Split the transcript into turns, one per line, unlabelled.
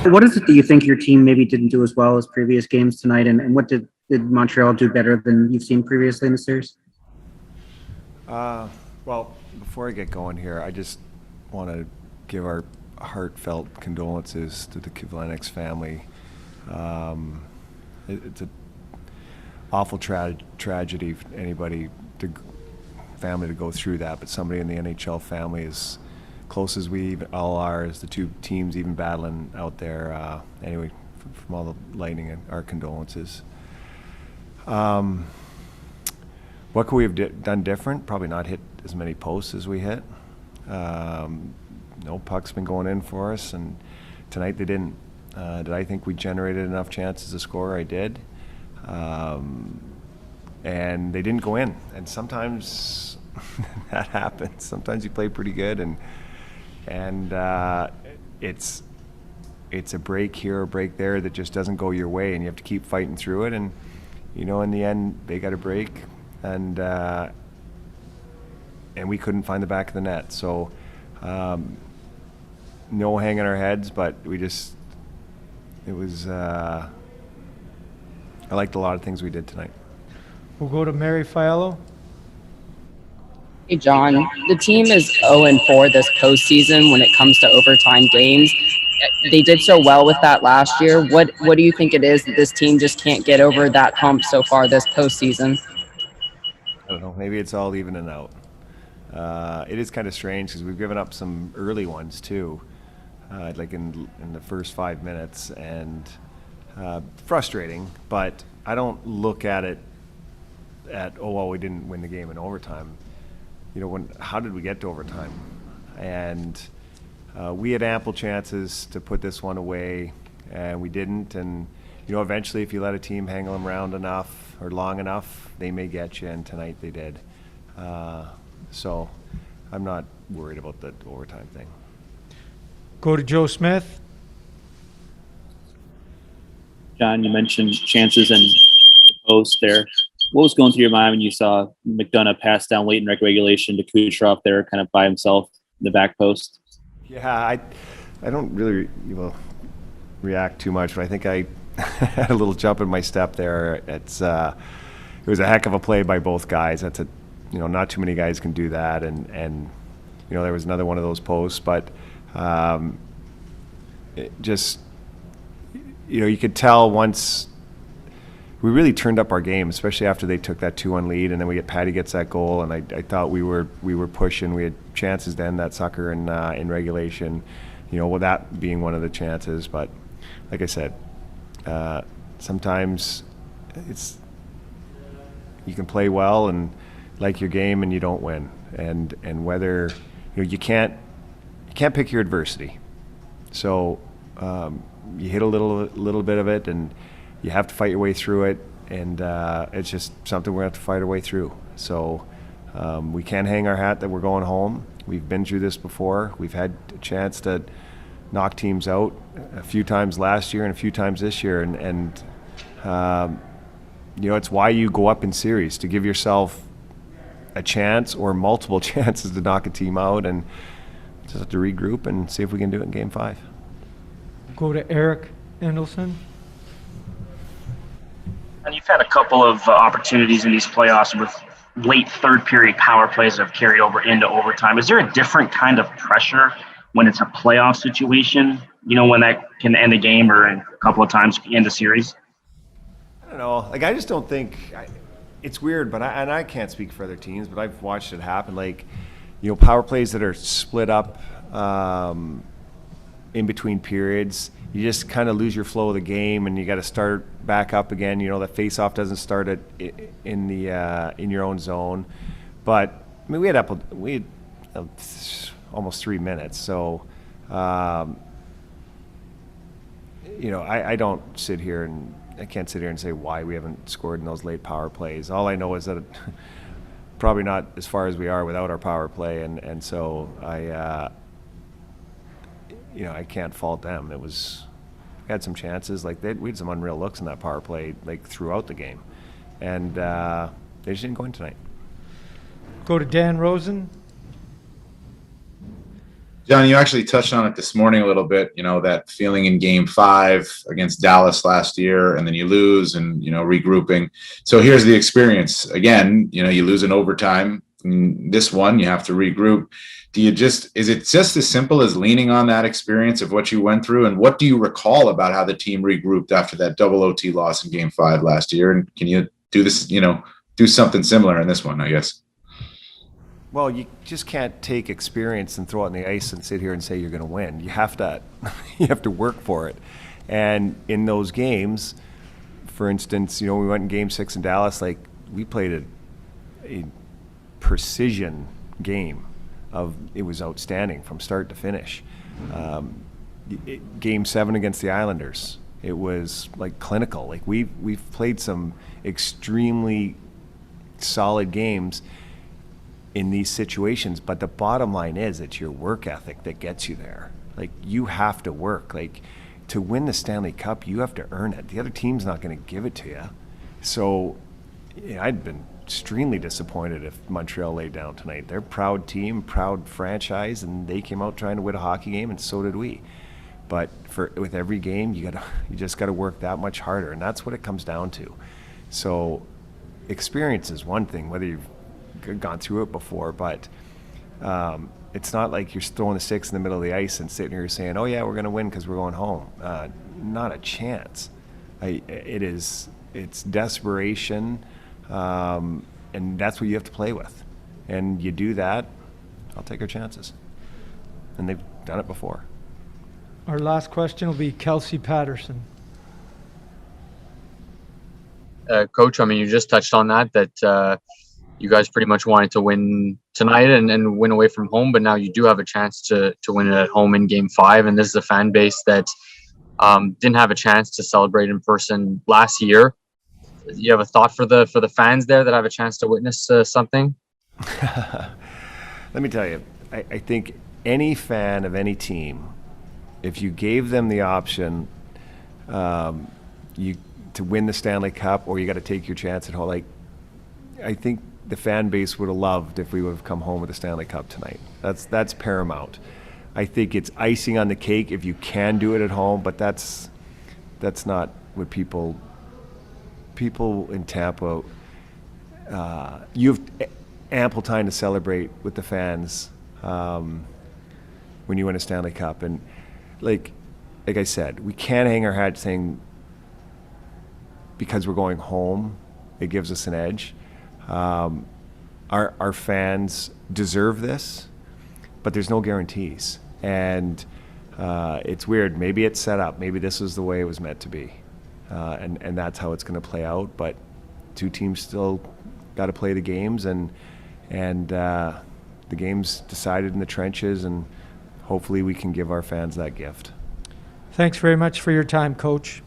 What is it that you think your team maybe didn't do as well as previous games tonight, and what did Montreal do better than you've seen previously in the series?
Well, before I get going here, I just want to give our heartfelt condolences to the Kivlenix family. It's an awful tragedy for anybody, family to go through that, but somebody in the NHL family, as close as we all are, as the two teams even battling out there. Anyway, from all the Lightning, and our condolences. What could we have done different? Probably not hit as many posts as we hit. No puck's been going in for us, and tonight they didn't. Did I think we generated enough chances to score? I did. And they didn't go in. And sometimes that happens. Sometimes you play pretty good, and it's a break here, a break there that just doesn't go your way, and you have to keep fighting through it. And in the end, they got a break, and we couldn't find the back of the net. So no hanging our heads, but it was. I liked a lot of things we did tonight.
We'll go to Mary Fiallo.
Hey, John. The team is 0-4 this postseason when it comes to overtime games. They did so well with that last year. What do you think it is that this team just can't get over that hump so far this postseason?
I don't know. Maybe it's all evening out. It is kind of strange because we've given up some early ones too, like in the first 5 minutes, and frustrating. But I don't look at it we didn't win the game in overtime. How did we get to overtime? And we had ample chances to put this one away, and we didn't. And eventually, if you let a team hang them around enough or long enough, they may get you. And tonight they did. So I'm not worried about the overtime thing.
Go to Joe Smith.
John, you mentioned chances and the post there. What was going through your mind when you saw McDonough pass down late in regulation to Kucherov there, kind of by himself in the back post?
Yeah, I don't really react too much, but I think I had a little jump in my step there. It was a heck of a play by both guys. That's not too many guys can do that, and there was another one of those posts, but it just you could tell once we really turned up our game, especially after they took that 2-1 lead, and then Patty gets that goal, and I thought we were pushing. We had chances to end that sucker in regulation, that being one of the chances. But like I said, sometimes you can play well and like your game, and you don't win, and whether you can't pick your adversity. So you hit a little bit of it, and you have to fight your way through it, and it's just something we have to fight our way through. So we can't hang our hat that we're going home. We've been through this before. We've had a chance to knock teams out a few times last year and a few times this year, and it's why you go up in series, to give yourself a chance or multiple chances to knock a team out, and just have to regroup and see if we can do it in Game 5.
Go to Eric Endelson.
And you've had a couple of opportunities in these playoffs with late third period power plays that have carried over into overtime. Is there a different kind of pressure when it's a playoff situation, when that can end a game, or a couple of times end a series?
I don't know. I just don't think it's weird, but I can't speak for other teams, but I've watched it happen. Power plays that are split up in between periods, you just kind of lose your flow of the game, and you got to start back up again. The face-off doesn't start in your own zone. But I mean, we had almost 3 minutes, so I don't sit here and I can't sit here and say why we haven't scored in those late power plays. All I know is that probably not as far as we are without our power play, and so I can't fault them. We had some chances, we had some unreal looks in that power play throughout the game, and they just didn't go in tonight.
Go to Dan Rosen.
John, you actually touched on it this morning a little bit, that feeling in game 5 against Dallas last year, and then you lose and, regrouping. So here's the experience. Again, you lose in overtime. In this one, you have to regroup. Is it just as simple as leaning on that experience of what you went through? And what do you recall about how the team regrouped after that double OT loss in game 5 last year? And can you do this, do something similar in this one, I guess?
Well, you just can't take experience and throw it on the ice and sit here and say you're going to win. You have to, you have to work for it. And in those games, for instance, we went in Game 6 in Dallas. Like, we played a precision game. It was outstanding from start to finish. Game 7 against the Islanders, it was like clinical. Like, we've played some extremely solid games in these situations, but the bottom line is it's your work ethic that gets you there. Like, you have to work. Like, to win the Stanley Cup, you have to earn it. The other team's not going to give it to you. So I'd been extremely disappointed if Montreal laid down tonight. They're a proud team, proud franchise, and they came out trying to win a hockey game, and so did we. But with every game, you just got to work that much harder, and that's what it comes down to. So experience is one thing, whether you've gone through it before, but it's not like you're throwing the sticks in the middle of the ice and sitting here saying, oh yeah, we're going to win because we're going home. Not a chance. It's desperation, and that's what you have to play with. And you do that, I'll take our chances. And they've done it before.
Our last question will be Kelsey Patterson.
Coach, I mean, you just touched on that you guys pretty much wanted to win tonight and win away from home, but now you do have a chance to win it at home in Game 5, and this is a fan base that didn't have a chance to celebrate in person last year. You have a thought for the fans there that have a chance to witness something?
Let me tell you, I think any fan of any team, if you gave them the option to win the Stanley Cup, or you got to take your chance at home, like, I think the fan base would have loved if we would have come home with the Stanley Cup tonight. That's paramount. I think it's icing on the cake if you can do it at home, but that's not what people in Tampa. You have ample time to celebrate with the fans when you win a Stanley Cup, and like I said, we can't hang our hat saying because we're going home it gives us an edge. Our fans deserve this, but there's no guarantees. And it's weird. Maybe it's set up. Maybe this is the way it was meant to be. And that's how it's going to play out. But two teams still got to play the games, and the game's decided in the trenches, and hopefully we can give our fans that gift.
Thanks very much for your time, Coach.